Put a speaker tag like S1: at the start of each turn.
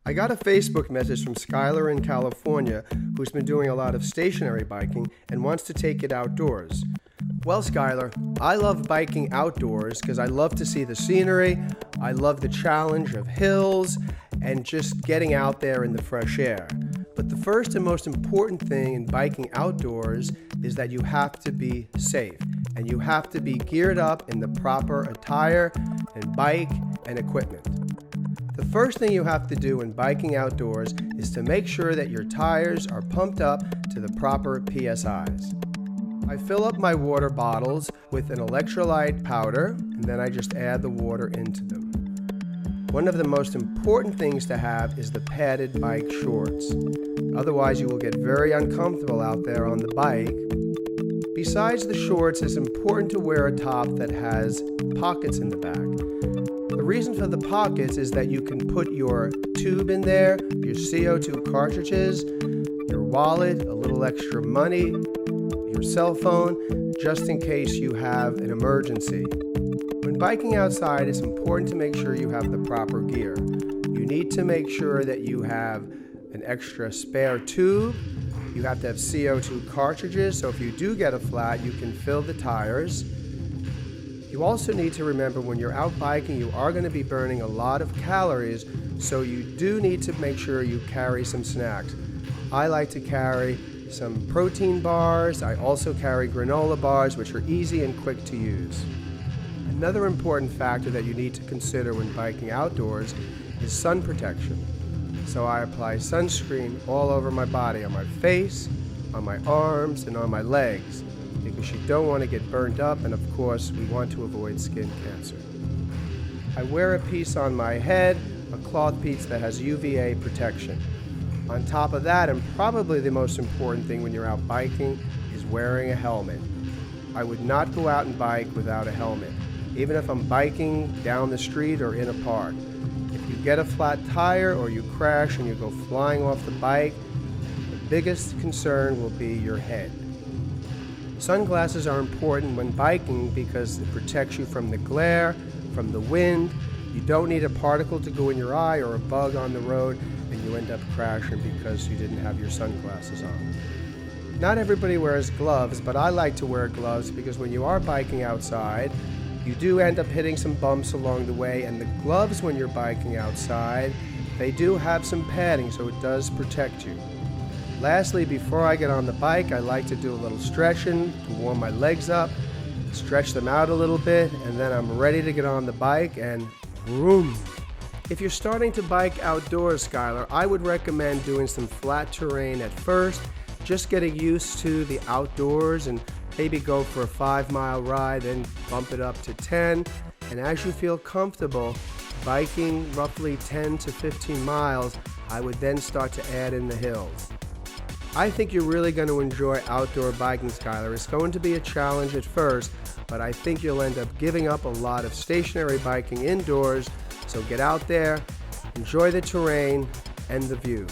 S1: I got a Facebook message from Skylar in California, who's been doing a lot of stationary biking and wants to take it outdoors. Well, Skylar, I love biking outdoors because I love to see the scenery, I love the challenge of hills, and just getting out there in the fresh air. But the first and most important thing in biking outdoors is that you have to be safe, and you have to be geared up in the proper attire and bike and equipment. The first thing you have to do when biking outdoors is to make sure that your tires are pumped up to the proper PSIs. I fill up my water bottles with an electrolyte powder, and then I just add the water into them. One of the most important things to have is the padded bike shorts. Otherwise, you will get very uncomfortable out there on the bike. Besides the shorts, it's important to wear a top that has pockets in the back. The reason for the pockets is that you can put your tube in there, your CO2 cartridges, your wallet, a little extra money, your cell phone, just in case you have an emergency. When biking outside, it's important to make sure you have the proper gear. You need to make sure that you have an extra spare tube. You have to have CO2 cartridges, so if you do get a flat, you can fill the tires. You also need to remember when you're out biking, you are going to be burning a lot of calories, so you do need to make sure you carry some snacks. I like to carry some protein bars. I also carry granola bars, which are easy and quick to use. Another important factor that you need to consider when biking outdoors is sun protection. So I apply sunscreen all over my body, on my face, on my arms, and on my legs, because you don't want to get burnt up, and of course we want to avoid skin cancer. I wear a piece on my head, a cloth piece that has UVA protection. On top of that, and probably the most important thing when you're out biking, is wearing a helmet. I would not go out and bike without a helmet, even if I'm biking down the street or in a park. If you get a flat tire or you crash and you go flying off the bike, the biggest concern will be your head. Sunglasses are important when biking because it protects you from the glare, from the wind. You don't need a particle to go in your eye or a bug on the road and you end up crashing because you didn't have your sunglasses on. Not everybody wears gloves, but I like to wear gloves because when you are biking outside, you do end up hitting some bumps along the way, and the gloves when you're biking outside, they do have some padding, so it does protect you. Lastly, before I get on the bike, I like to do a little stretching to warm my legs up, stretch them out a little bit, and then I'm ready to get on the bike and vroom. If you're starting to bike outdoors, Skylar, I would recommend doing some flat terrain at first, just getting used to the outdoors, and maybe go for a 5-mile ride, then bump it up to 10. And as you feel comfortable biking roughly 10 to 15 miles, I would then start to add in the hills. I think you're really going to enjoy outdoor biking, Skylar. It's going to be a challenge at first, but I think you'll end up giving up a lot of stationary biking indoors. So get out there, enjoy the terrain and the view.